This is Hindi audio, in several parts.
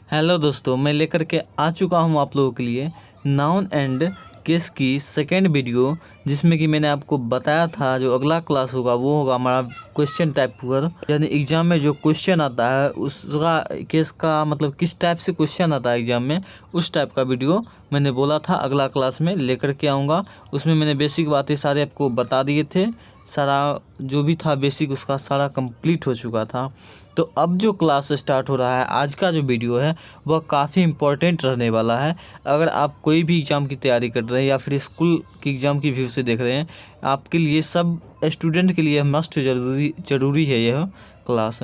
हेलो दोस्तों, मैं लेकर के आ चुका हूँ आप लोगों के लिए नाउन एंड केस की सेकेंड वीडियो, जिसमें कि मैंने आपको बताया था जो अगला क्लास होगा वो होगा हमारा क्वेश्चन टाइप पर, यानी एग्जाम में जो क्वेश्चन आता है उसका केस का मतलब किस टाइप से क्वेश्चन आता है एग्जाम में, उस टाइप का वीडियो मैंने बोला था अगला क्लास में लेकर के आऊँगा। उसमें मैंने बेसिक बातें सारे आपको बता दिए थे, सारा जो भी था बेसिक उसका सारा कंप्लीट हो चुका था। तो अब जो क्लास स्टार्ट हो रहा है, आज का जो वीडियो है वह काफ़ी इम्पोर्टेंट रहने वाला है। अगर आप कोई भी एग्ज़ाम की तैयारी कर रहे हैं या फिर स्कूल की एग्ज़ाम की व्यू से देख रहे हैं, आपके लिए सब स्टूडेंट के लिए मस्ट ज़रूरी है यह क्लास।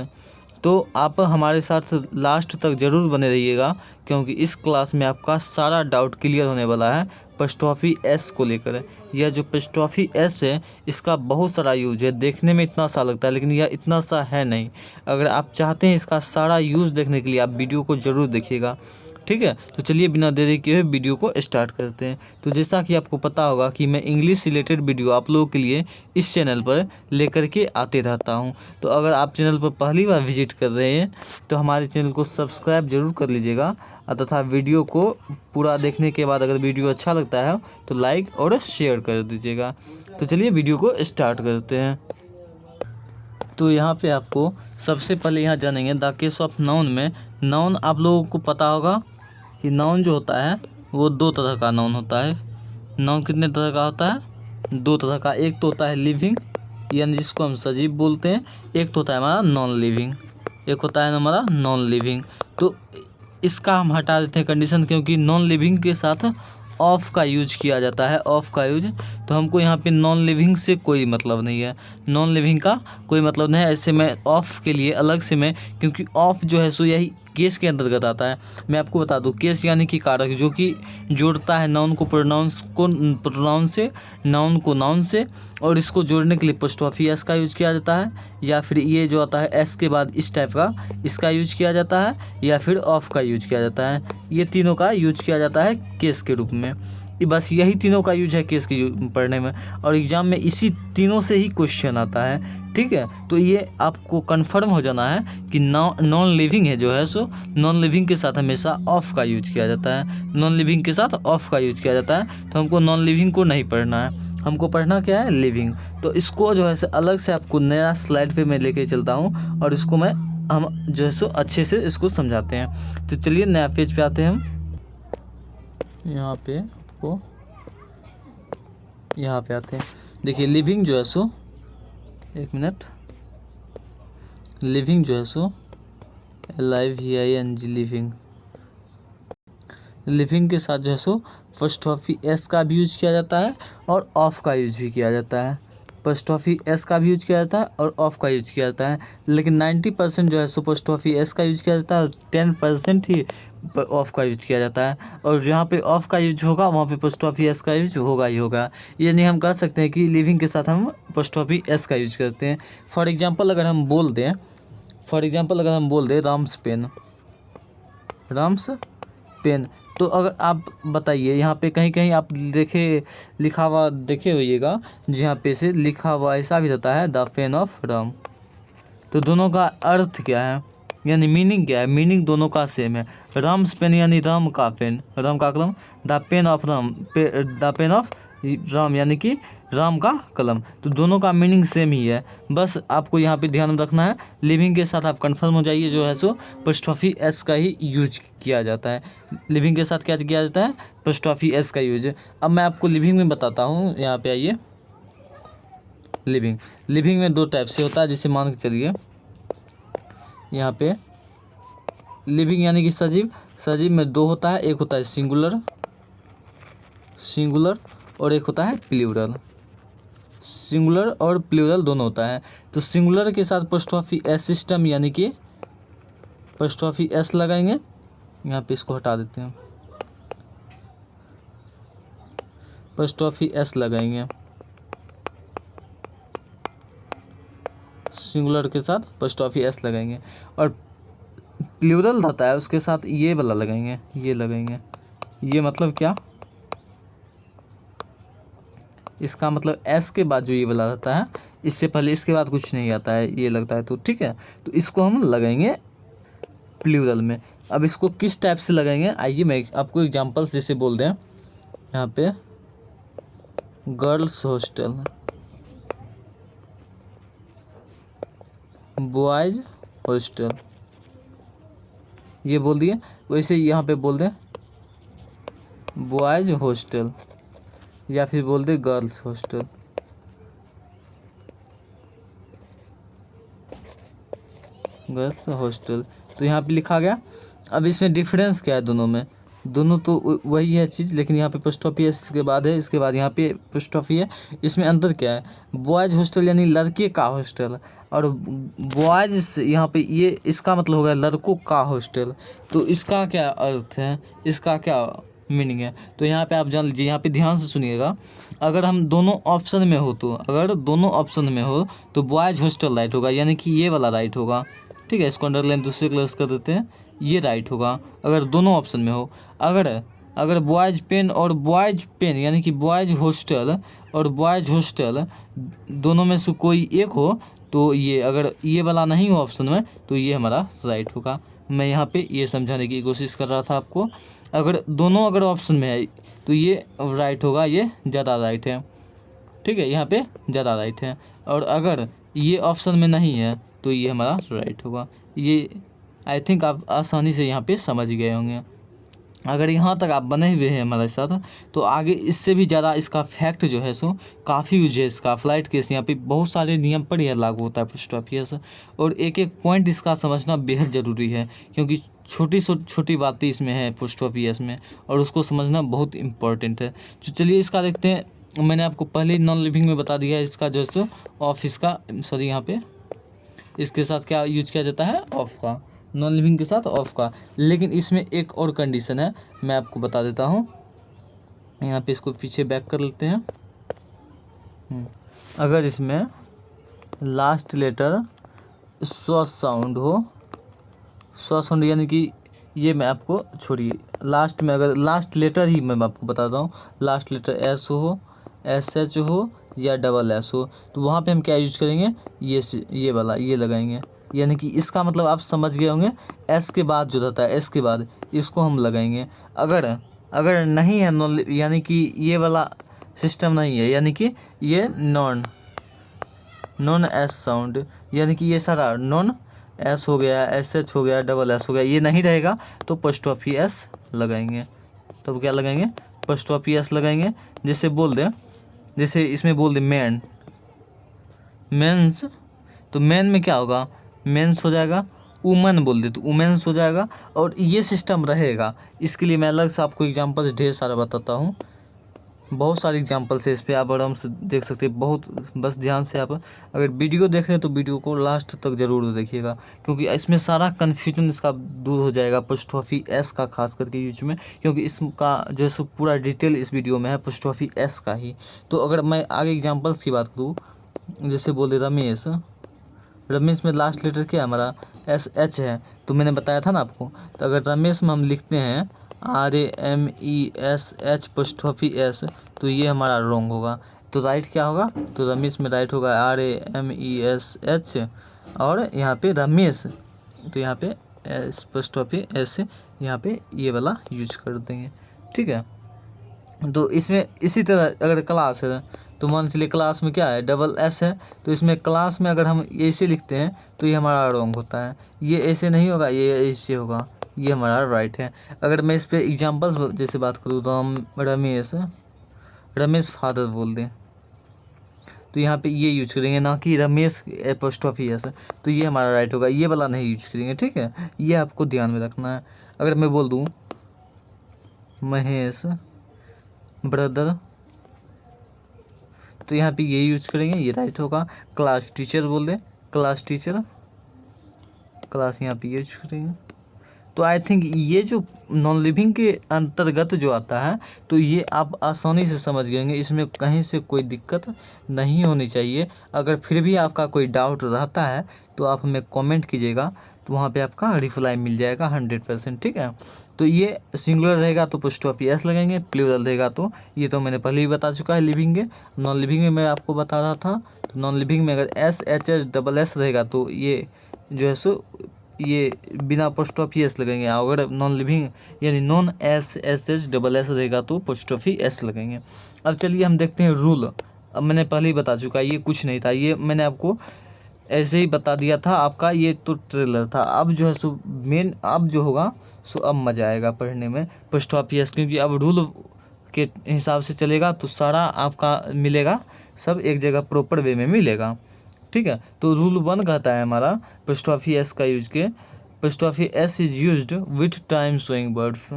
तो आप हमारे साथ लास्ट तक ज़रूर बने रहिएगा, क्योंकि इस क्लास में आपका सारा डाउट क्लियर होने वाला है पोस्टऑफिस एस को लेकर। यह जो पोस्टऑफिस एस है इसका बहुत सारा यूज है, देखने में इतना सा लगता है लेकिन यह इतना सा है नहीं। अगर आप चाहते हैं इसका सारा यूज़ देखने के लिए आप वीडियो को ज़रूर देखिएगा, ठीक है। तो चलिए बिना देरी किए वीडियो को स्टार्ट करते हैं। तो जैसा कि आपको पता होगा कि मैं इंग्लिश रिलेटेड वीडियो आप लोगों के लिए इस चैनल पर लेकर के आते रहता हूं। तो अगर आप चैनल पर पहली बार विजिट कर रहे हैं तो हमारे चैनल को सब्सक्राइब जरूर कर लीजिएगा, तथा वीडियो को पूरा देखने के बाद अगर वीडियो अच्छा लगता है तो लाइक और शेयर कर दीजिएगा। तो चलिए वीडियो को स्टार्ट करते हैं। तो यहाँ पे आपको सबसे पहले यहाँ जानेंगे द केस ऑफ नाउन में। नाउन आप लोगों को पता होगा कि नाउन जो होता है वो दो तरह का नाउन होता है। नाउन कितने तरह का होता है? दो तरह का। एक तो होता है लिविंग, यानी जिसको हम सजीव बोलते हैं। एक तो होता है हमारा नॉन लिविंग, एक होता है हमारा नॉन लिविंग। तो इसका हम हटा देते हैं कंडीशन, क्योंकि नॉन लिविंग के साथ ऑफ का यूज किया जाता है, ऑफ का यूज। तो हमको यहाँ पे नॉन लिविंग से कोई मतलब नहीं है, नॉन लिविंग का कोई मतलब नहीं है। ऐसे में ऑफ के लिए अलग से मैं, क्योंकि ऑफ जो है सो यही केस के अंतर्गत आता है। मैं आपको बता दूं, केस यानी कि कारक जो कि जोड़ता है नाउन को प्रोनाउन से, नाउन को नाउन से, और इसको जोड़ने के लिए पोस्टऑफिस एस का यूज किया जाता है, या फिर ये जो आता है एस के बाद इस टाइप का इसका यूज किया जाता है, या फिर ऑफ का यूज किया जाता है। ये तीनों का यूज किया जाता है केस के रूप में। बस यही तीनों का यूज है केस की पढ़ने में, और एग्जाम में इसी तीनों से ही क्वेश्चन आता है, ठीक है। तो ये आपको कंफर्म हो जाना है कि नॉन लिविंग है जो है सो नॉन लिविंग के साथ हमेशा ऑफ का यूज किया जाता है, नॉन लिविंग के साथ ऑफ का यूज किया जाता है। तो हमको नॉन लिविंग को नहीं पढ़ना है, हमको पढ़ना क्या है? लिविंग। तो इसको जो है सो अलग से आपको नया स्लाइड पे मैं लेके चलता हूँ, और इसको हम जो है सो अच्छे से इसको समझाते हैं। तो चलिए नया पेज पे आते हैं हम। यहाँ पे आपको यहाँ पे आते हैं। देखिए लिविंग जो है सो, एक मिनट, लिविंग जो है सो LIVING लिविंग, लिविंग के साथ जो है सो पोस्टऑफिस एस का भी यूज किया जाता है और ऑफ का यूज भी किया जाता है। पोस्टऑफिस एस का भी यूज किया जाता है और ऑफ का यूज किया जाता है, लेकिन 90% जो है सो पोस्टऑफिस एस का यूज किया जाता है और 10% ही ऑफ का यूज किया जाता है। और जहाँ पे ऑफ का यूज होगा वहाँ पे पोस्टऑफिस एस का यूज होगा ही होगा। यानी हम कह सकते हैं कि लिविंग के साथ हम पोस्टऑफिस एस का यूज करते हैं। फॉर एग्जांपल अगर हम बोल दें राम्स पेन, तो अगर आप बताइए यहाँ पे कहीं कहीं आप लिखा हुआ देखे होइएगा, जहाँ पे से लिखा हुआ ऐसा भी रहता है द पेन ऑफ राम। तो दोनों का अर्थ क्या है, यानी मीनिंग क्या है? मीनिंग दोनों का सेम है। राम्स पेन यानी राम का पेन, राम का कलम। द पेन ऑफ राम यानी कि राम का कलम। तो दोनों का मीनिंग सेम ही है। बस आपको यहाँ पे ध्यान रखना है, लिविंग के साथ आप कंफर्म हो जाइए जो है सो पोस्टऑफिस एस का ही यूज किया जाता है। लिविंग के साथ क्या किया जाता है? पोस्टऑफिस एस का यूज। अब मैं आपको लिविंग में बताता हूँ, यहाँ पे आइए। लिविंग में दो टाइप से होता है, जिसे मान के चलिए यहाँ पे लिविंग यानी कि सजीव में दो होता है, एक होता है सिंगुलर और एक होता है प्लूरल। सिंगुलर और प्लूरल दोनों होता है। तो सिंगुलर के साथ पोस्टऑफिस एस सिस्टम यानी कि पोस्टऑफिस एस लगाएंगे। यहाँ पे इसको हटा देते हैं, पोस्टऑफिस एस लगाएंगे सिंगुलर के साथ पोस्टऑफिस एस लगाएंगे, और प्लूरल रहता है उसके साथ ये वाला लगाएंगे, ये लगाएंगे। ये मतलब क्या? इसका मतलब एस के बाद जो ये वाला रहता है, इससे पहले इसके बाद कुछ नहीं आता है, ये लगता है। तो ठीक है, तो इसको हम लगाएंगे प्लूरल में। अब इसको किस टाइप से लगाएंगे, आइए मैं आपको एग्जांपल्स जैसे बोल दें यहाँ पे गर्ल्स हॉस्टल, बॉयज़ हॉस्टल, ये बोल दिए। वैसे यहाँ पे बोल दें बॉयज़ हॉस्टल या फिर बोल दे गर्ल्स हॉस्टल। गर्ल्स हॉस्टल तो यहाँ पे लिखा गया। अब इसमें डिफरेंस क्या है दोनों में, दोनों तो वही है चीज़, लेकिन यहाँ पे पोस्टऑफिस इसके बाद है, इसके बाद यहाँ पे पोस्टऑफिस है। इसमें अंतर क्या है, बॉयज़ हॉस्टल यानी लड़के का हॉस्टल, और बॉयज़ यहाँ पे ये इसका मतलब होगा लड़कों का हॉस्टल। तो इसका क्या अर्थ है, इसका क्या मीनिंग है, तो यहाँ पे आप जान लीजिए। यहाँ पे ध्यान से सुनिएगा, अगर हम दोनों ऑप्शन में हो तो, अगर दोनों ऑप्शन में हो तो बॉयज़ हॉस्टल राइट होगा, यानी कि ये वाला राइट होगा। ठीक है, इसको अंडरलाइन दूसरे क्लास कर देते हैं, ये राइट होगा अगर दोनों ऑप्शन में हो। अगर बॉयज़ पेन और बॉयज़ पेन यानी कि बॉयज़ हॉस्टल और बॉयज़ हॉस्टल दोनों में से कोई एक हो तो ये, अगर ये वाला नहीं हो ऑप्शन में तो ये हमारा राइट होगा। मैं यहाँ पे ये समझाने की कोशिश कर रहा था आपको। अगर दोनों अगर ऑप्शन में है तो ये राइट होगा, ये ज़्यादा राइट है। ठीक है, यहाँ पे ज़्यादा राइट है। और अगर ये ऑप्शन में नहीं है तो ये हमारा राइट होगा। ये आई थिंक आप आसानी से यहाँ पे समझ गए होंगे। अगर यहाँ तक आप बने हुए हैं हमारे साथ तो आगे इससे भी ज़्यादा इसका फैक्ट जो है सो काफ़ी यूज है इसका। फ्लाइट केस यहाँ पे बहुत सारे नियम पर यह लागू होता है पोस्टऑफिस, और एक एक पॉइंट इसका समझना बेहद ज़रूरी है, क्योंकि छोटी छोटी बातें इसमें है पोस्टऑफिस में, और उसको समझना बहुत इम्पोर्टेंट है। तो चलिए इसका देखते हैं। मैंने आपको पहले नॉन लिविंग में बता दिया है इसका जो है ऑफिस का, सॉरी यहाँ पे इसके साथ क्या यूज किया जाता है, ऑफ का, नॉन लिविंग के साथ ऑफ का। लेकिन इसमें एक और कंडीशन है, मैं आपको बता देता हूँ। यहाँ पे इसको पीछे बैक कर लेते हैं। अगर इसमें लास्ट लेटर स्व साउंड हो, स्व साउंड यानी कि ये मैं आपको छोड़िए, लास्ट में अगर लास्ट लेटर ही मैं आपको बताता हूँ, लास्ट लेटर एस हो, एस एच हो या डबल एस हो, तो वहाँ पे हम क्या यूज करेंगे, ये वाला ये लगाएंगे। यानी कि इसका मतलब आप समझ गए होंगे, एस के बाद जो रहता है, एस के बाद इसको हम लगाएंगे। अगर नहीं है नॉन, यानी कि ये वाला सिस्टम नहीं है, यानी कि ये नॉन एस साउंड, यानी कि ये सारा नॉन एस हो गया, एस एच हो गया, डबल एस हो गया, ये नहीं रहेगा तो पोस्टऑफिस लगाएंगे। तब क्या लगाएंगे, पोस्टऑफिस लगाएंगे। जैसे बोल दें, जैसे इसमें बोल दे मैन, मेंस, तो मैन में क्या होगा, मेंस हो जाएगा। वुमेन बोल दे तो वुमेन्स हो जाएगा, और ये सिस्टम रहेगा। इसके लिए मैं अलग से आपको एग्जांपल्स ढेर सारा बताता हूँ, बहुत सारे एग्जांपल्स है इस पर, आप आराम से देख सकते हैं। बहुत बस ध्यान से आप अगर वीडियो देख रहे हैं तो वीडियो को लास्ट तक ज़रूर देखिएगा, क्योंकि इसमें सारा कन्फ्यूजन इसका दूर हो जाएगा पोस्टऑफिस का, खास करके यूज में, क्योंकि इसका जो है सो पूरा डिटेल इस वीडियो में है पोस्टऑफिस का ही। तो अगर मैं आगे एग्जाम्पल्स की बात करूँ, जैसे बोल दे रमेश, रमेश में लास्ट लेटर क्या है हमारा, एस एच है, तो मैंने बताया था ना आपको। तो अगर रमेश में हम लिखते हैं RAMESH पोस्टऑफिस, तो ये हमारा रॉन्ग होगा। तो राइट क्या होगा, तो रमेश में राइट होगा RAMESH, और यहाँ पे रमेश, तो यहाँ पे पोस्टऑफिस, यहाँ पे ये वाला यूज कर देंगे। ठीक है, तो इसमें इसी तरह अगर क्लास है तो मान चलिए क्लास में क्या है, डबल एस है, तो इसमें क्लास में अगर हम ऐसे लिखते हैं तो ये हमारा रॉन्ग होता है। ये ऐसे नहीं होगा, ये ऐसे होगा, ये हमारा राइट है। अगर मैं इस पर एग्जांपल्स जैसे बात करूँ तो हम रमेश फादर बोल दें तो यहाँ पे ये यूज करेंगे, ना कि रमेश पोस्टऑफिस, तो ये हमारा राइट होगा, ये वाला नहीं यूज करेंगे। ठीक है, ये आपको ध्यान में रखना है। अगर मैं बोल दूँ महेश ब्रदर, तो यहाँ पे ये यूज करेंगे, ये राइट होगा। क्लास टीचर बोल दें, क्लास टीचर, क्लास यहाँ पे यूज करेंगे। तो आई थिंक ये जो नॉन लिविंग के अंतर्गत जो आता है, तो ये आप आसानी से समझ गए होंगे, इसमें कहीं से कोई दिक्कत नहीं होनी चाहिए। अगर फिर भी आपका कोई डाउट रहता है तो आप हमें कमेंट कीजिएगा, तो वहाँ पे आपका रिप्लाई मिल जाएगा 100%। ठीक है, तो ये सिंगुलर रहेगा तो पोस्टऑफिस लगाएंगे, प्लूरल रहेगा तो ये तो मैंने पहले ही बता चुका है लिविंग के। नॉन लिविंग में मैं आपको बता रहा था, तो नॉन लिविंग में अगर SHS डबल एस रहेगा तो ये जो है सो ये बिना अपोस्ट्रोफी एस लगेंगे। अगर नॉन लिविंग यानी non S S H double S रहेगा तो अपोस्ट्रोफी एस लगेंगे। अब चलिए हम देखते हैं रूल। अब मैंने पहले ही बता चुका, ये कुछ नहीं था, ये मैंने आपको ऐसे ही बता दिया था। आपका ये तो ट्रेलर था। अब जो है सो मेन अब जो होगा सो अब मज़ा आएगा पढ़ने में अपोस्ट्रोफी एस, क्योंकि अब रूल के हिसाब से चलेगा तो सारा आपका मिलेगा, सब एक जगह प्रॉपर वे में मिलेगा। ठीक है, तो रूल 1 कहता है हमारा अपोस्ट्रोफी एस का यूज के apostrophe S is used with time showing words,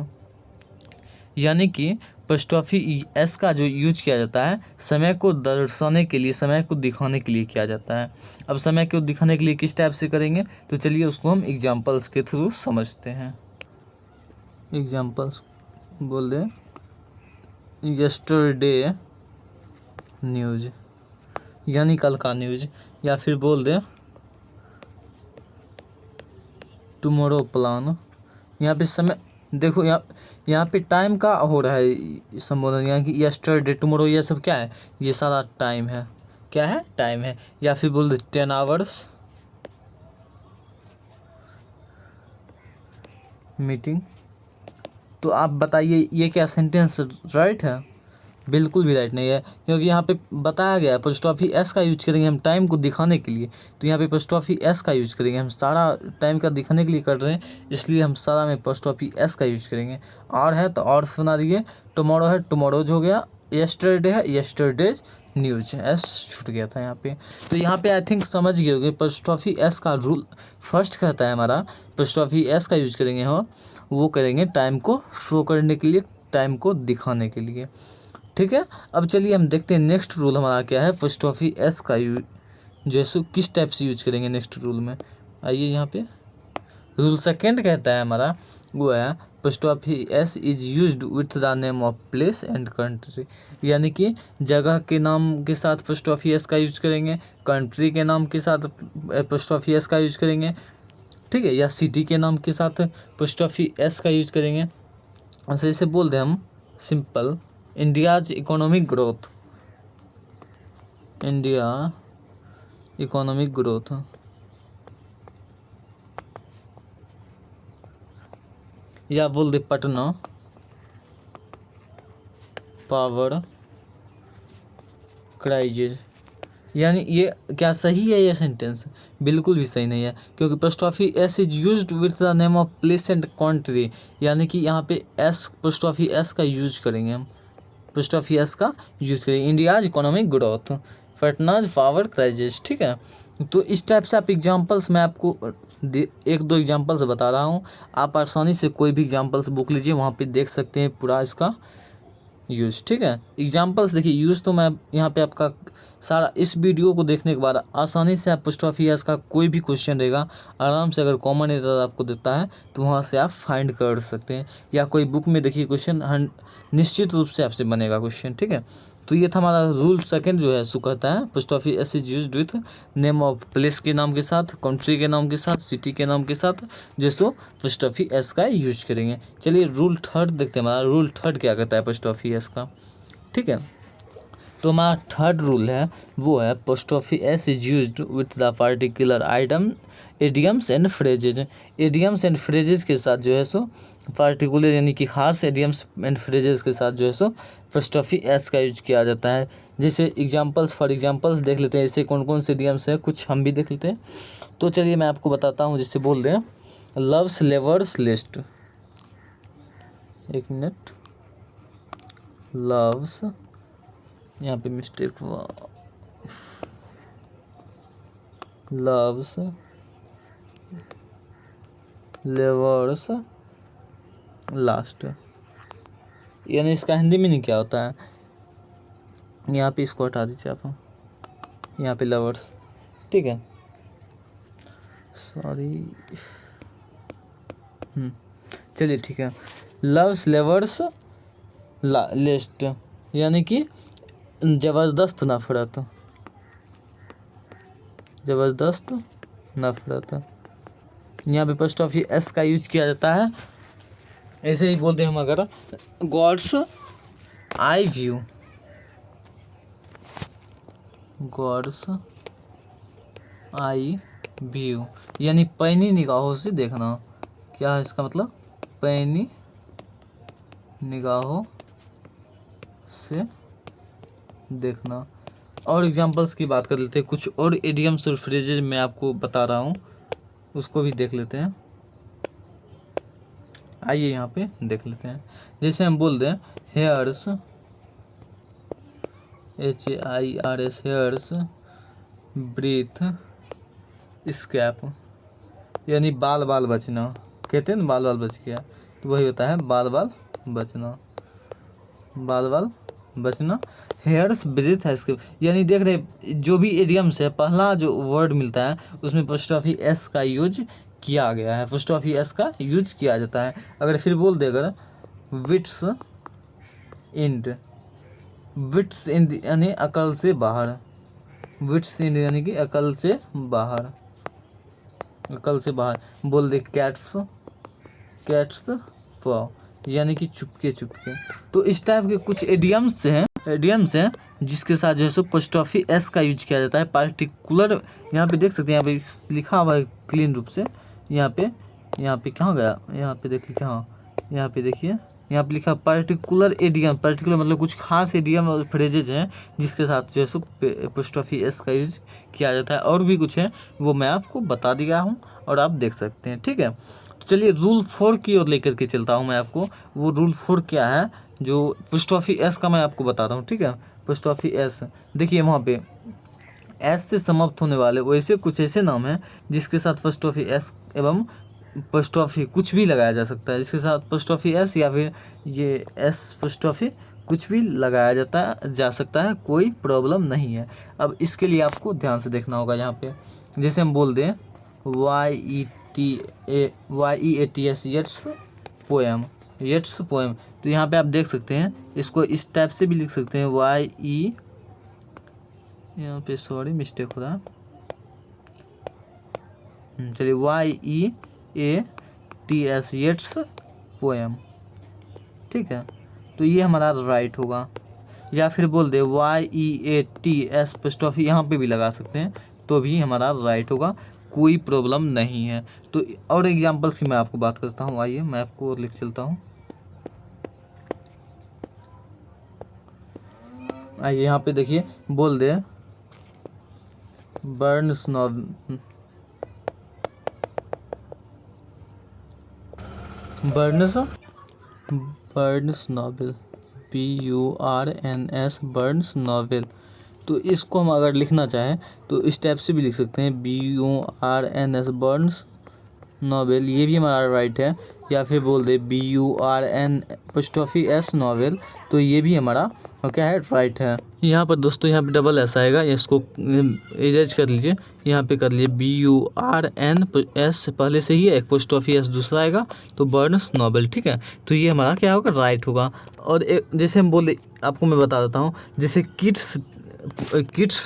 यानी कि अपोस्ट्रोफी एस का जो यूज किया जाता है समय को दर्शाने के लिए, समय को दिखाने के लिए किया जाता है। अब समय को दिखाने के लिए किस टाइप से करेंगे तो चलिए उसको हम एग्जांपल्स के थ्रू समझते हैं। एग्जांपल्स बोल दें यस्टरडे न्यूज़, यानी कल का न्यूज़, या फिर बोल दें टुमारो प्लान। यहाँ पे समय देखो, यहाँ पे टाइम का हो रहा है संबोधन, यहाँ कि यस्टरडे टुमारो ये सब क्या है, ये सारा टाइम है, क्या है, टाइम है। या फिर बोल दे 10 आवर्स मीटिंग। तो आप बताइए ये क्या सेंटेंस राइट है? बिल्कुल भी राइट नहीं है, क्योंकि यहाँ पे बताया गया है अपोस्ट्रोफी एस का यूज करेंगे हम टाइम को दिखाने के लिए, तो यहाँ पे अपोस्ट्रोफी एस का यूज करेंगे। हम सारा टाइम का दिखाने के लिए कर रहे हैं, इसलिए हम सारा में अपोस्ट्रोफी एस का यूज करेंगे। और है तो और सुना दिए, टुमारो है टुमारोज हो गया, यस्टरडे है यस्टरडे न्यूज, एस छूट गया था यहाँ पे। तो यहाँ पे आई थिंक समझ गए होंगे अपोस्ट्रोफी एस का रूल फर्स्ट कहता है हमारा अपोस्ट्रोफी एस का यूज करेंगे हम, वो करेंगे टाइम को शो करने के लिए, टाइम को दिखाने के लिए। ठीक है, अब चलिए हम देखते हैं नेक्स्ट रूल हमारा क्या है अपोस्ट्रोफी एस का जैसे किस टाइप से यूज करेंगे नेक्स्ट रूल में। आइए यहाँ पे रूल सेकेंड कहता है हमारा, वो है apostrophe S is used with the name of place and country, यानी कि जगह के नाम के साथ अपोस्ट्रोफी एस का यूज करेंगे, कंट्री के नाम के साथ अपोस्ट्रोफी एस का यूज करेंगे, ठीक है, या सिटी के नाम के साथ अपोस्ट्रोफी एस का यूज करेंगे। ऐसे इसे बोल दें हम simple India's economic growth, India economic growth, या बोल दे पटना पावर क्राइसिस। यानी ये क्या सही है ये सेंटेंस? बिल्कुल भी सही नहीं है, क्योंकि apostrophe S is used with the name of place and country, यानी कि यहाँ पे एस अपोस्ट्रोफी एस का यूज करेंगे हम, अपोस्ट्रोफी एस का यूज करेंगे। India's economic growth, Patna's power crisis. ठीक है, तो इस टाइप से आप एग्जांपल्स मैं आपको एक दो एग्जांपल्स बता रहा हूँ, आप आसानी से कोई भी एग्जांपल्स बुक लीजिए, वहाँ पे देख सकते हैं पूरा इसका यूज़। ठीक है, एग्जांपल्स देखिए, यूज़ तो मैं यहाँ पे आपका सारा इस वीडियो को देखने के बाद आसानी से आप अपोस्ट्रोफी एस का कोई भी क्वेश्चन रहेगा आराम से, अगर कॉमन एरर आपको देता है तो वहाँ से आप फाइंड कर सकते हैं, या कोई बुक में देखिए क्वेश्चन निश्चित रूप से आपसे बनेगा क्वेश्चन। ठीक है, तो ये था हमारा रूल सेकंड जो है सो कहता है apostrophe S is used with name of place के नाम के साथ, कंट्री के नाम के साथ, सिटी के नाम के साथ, जैसो अपोस्ट्रोफी एस का यूज करेंगे। चलिए रूल थर्ड देखते हैं, हमारा रूल थर्ड क्या कहता है अपोस्ट्रोफी एस का। ठीक है, तो हमारा थर्ड रूल है वो है apostrophe S is used with the particular item idioms and phrases. Idioms and phrases के साथ जो है सो पार्टिकुलर यानी कि खास एडियम्स एंड फ्रेजेस के साथ जो है सो अपोस्ट्रोफी एस का यूज किया जाता है। जैसे एग्जांपल्स फॉर एग्जांपल्स देख लेते हैं, ऐसे कौन कौन से एडियम्स हैं, कुछ हम भी देख लेते हैं। तो चलिए मैं आपको बताता हूँ, जैसे बोल दें लव्स लेवर्स लिस्ट, एक मिनट, लव्स, यहाँ पे मिस्टेक हुआ, लव्स लेवर्स लास्ट, यानी इसका हिंदी में नहीं क्या होता है, यहाँ पे इसको हटा दीजिए आप, यहाँ पे लवर्स। ठीक है, सॉरी, चलिए ठीक है, लव्स लेवर्स लिस्ट, यानी कि ज़बरदस्त नफरत, ज़बरदस्त नफरत। यहाँ पे अपोस्ट्रोफी एस का यूज किया जाता है। ऐसे ही बोलते हैं हम अगर God's eye view, God's eye view, यानी पैनी निगाहों से देखना। क्या है इसका मतलब? पैनी निगाहों से देखना। और एग्जांपल्स की बात कर लेते हैं, कुछ और इडियम्स और फ्रेजेज मैं आपको बता रहा हूँ, उसको भी देख लेते हैं। आइए यहाँ पे देख लेते हैं। जैसे हम बोल दें हेयर्स, HAIRS, हेयर्स, ब्रीथ, स्कैप, यानी बाल बाल बचना। कहते हैं ना बाल बाल बच गया, तो वही होता है बाल बाल बचना, बाल बाल बचना। हेयर्स, ब्रीथ है स्कैप, यानी देख रहे जो भी इडियम्स है, पहला जो वर्ड मिलता है उसमें एपोस्ट्रोफी एस का यूज किया गया है, एपोस्ट्रोफी एस का यूज किया जाता है। अगर फिर बोल दे अगर विट्स इंड, विट्स इंड यानी अकल से बाहर, विट्स इंड यानी कि अकल से बाहर, अकल से बाहर। बोल दे कैट्स, कैट्स पाव, यानी कि चुपके चुपके। तो इस टाइप के कुछ इडियम्स हैं जिसके साथ जो है सो एपोस्ट्रोफी एस का यूज किया जाता है। पार्टिकुलर यहाँ पे देख सकते हैं, यहाँ पे लिखा हुआ है क्लीन रूप से। यहाँ पे कहाँ गया, यहाँ पे देख लीजिए, हाँ यहाँ पे देखिए, यहाँ पे लिखा पार्टिकुलर इडियम। पार्टिकुलर मतलब कुछ खास इडियम और फ्रेजेज हैं जिसके साथ जो है सो एपोस्ट्रोफी एस का यूज किया जाता है। और भी कुछ है वो मैं आपको बता दिया हूँ और आप देख सकते हैं, ठीक है। तो चलिए रूल 4 की ओर लेकर के चलता हूँ मैं आपको। वो रूल 4 क्या है जो एपोस्ट्रोफी एस का मैं आपको बताता हूँ, ठीक है। एपोस्ट्रोफी एस, देखिए वहाँ पे एस से समाप्त होने वाले वैसे कुछ ऐसे नाम हैं जिसके साथ एपोस्ट्रोफी एस एवं एपोस्ट्रोफी कुछ भी लगाया जा सकता है, जिसके साथ एपोस्ट्रोफी एस या फिर ये एस एपोस्ट्रोफी कुछ भी लगाया जा सकता है, कोई प्रॉब्लम नहीं है। अब इसके लिए आपको ध्यान से देखना होगा। यहाँ पे जैसे हम बोल दें YEATS Yeats poem, Yeats poem, तो यहाँ पे आप देख सकते हैं इसको इस टाइप से भी लिख सकते हैं यहाँ पे सॉरी मिस्टेक हो रहा है, चलिए YEATS येट्स पोएम, ठीक है। तो ये हमारा राइट होगा। या फिर बोल दे YEATS एपोस्ट्रोफी, यहाँ पे भी लगा सकते हैं तो भी हमारा राइट होगा, कोई प्रॉब्लम नहीं है। तो और एग्जांपल्स की मैं आपको बात करता हूँ, आइए मैं आपको लिख चलता हूँ। आइए यहाँ पे देखिए, बोल दे Burns novel, Burns novel, BURNS Burns novel. तो इसको हम अगर लिखना चाहें तो इस टाइप से भी लिख सकते हैं BURNS बर्न्स नॉवेल, ये भी हमारा राइट है। या फिर बोल दे BURN_S नॉवेल, तो ये भी हमारा क्या है, राइट है। यहाँ पर दोस्तों यहाँ पे डबल एस आएगा, इसको इरेज कर लीजिए, यहाँ पे कर लीजिए BURNS पहले से ही, एपोस्ट्रोफी एस दूसरा आएगा, तो बर्न्स नॉवेल, ठीक है। तो ये हमारा क्या होगा, राइट होगा। और जैसे हम बोले, आपको मैं बता देता हूँ, जैसे किड्स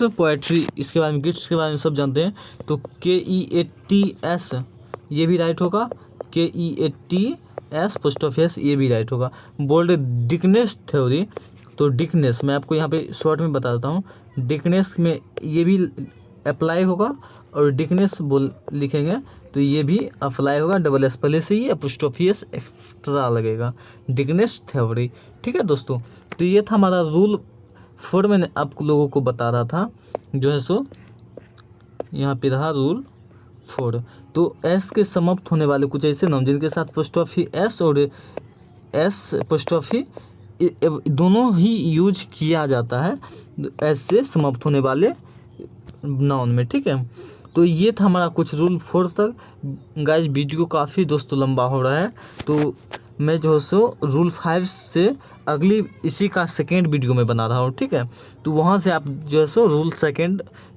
पोएट्री, इसके बारे में, किड्स के बारे में सब जानते हैं, तो KEATS ये भी राइट होगा, KEATS एपोस्ट्रोफी एस ये भी राइट होगा। बोल्ड डिकनेस थ्योरी, तो डिकनेस मैं आपको यहाँ पे शॉर्ट में बता देता हूँ, डिकनेस में ये भी अप्लाई होगा, और डिकनेस लिखेंगे तो ये भी अप्लाई होगा, डबल एस पहले से ही, एपोस्ट्रोफी एस एक्स्ट्रा लगेगा, डिकनेस थ्योरी, ठीक है दोस्तों। तो ये था हमारा रूल 4, मैंने आप लोगों को बता रहा था जो है सो, यहाँ पे रहा रूल 4। तो एस के समाप्त होने वाले कुछ ऐसे नाम जिनके साथ एपोस्ट्रोफी एस और एस एपोस्ट्रोफी दोनों ही यूज किया जाता है एस से समाप्त होने वाले नाउन में, ठीक है। तो ये था हमारा कुछ रूल 4 तक। गाइस वीडियो काफ़ी दोस्तों लंबा हो रहा है, तो मैं जो है सो रूल 5 से अगली इसी का सेकेंड वीडियो में बना रहा हूँ, ठीक है। तो वहाँ से आप जो है सो रूल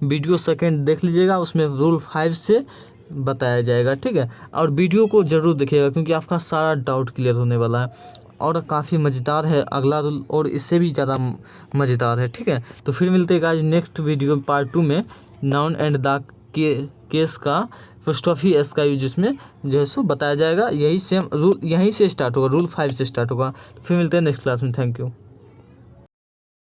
वीडियो सेकेंड देख लीजिएगा, उसमें रूल 5 से बताया जाएगा, ठीक है। और वीडियो को ज़रूर देखिएगा क्योंकि आपका सारा डाउट क्लियर होने वाला है, और काफ़ी मज़ेदार है अगला रूल, और इससे भी ज़्यादा मज़ेदार है, ठीक है। तो फिर मिलते हैं गाइस नेक्स्ट वीडियो पार्ट 2 में, नाउन एंड द केस का एपोस्ट्रोफी एस का यूज, जिसमें जो है सो बताया जाएगा। यही सेम रूल यहीं से स्टार्ट होगा, रूल 5 से स्टार्ट होगा। तो फिर मिलते हैं नेक्स्ट क्लास में, थैंक यू।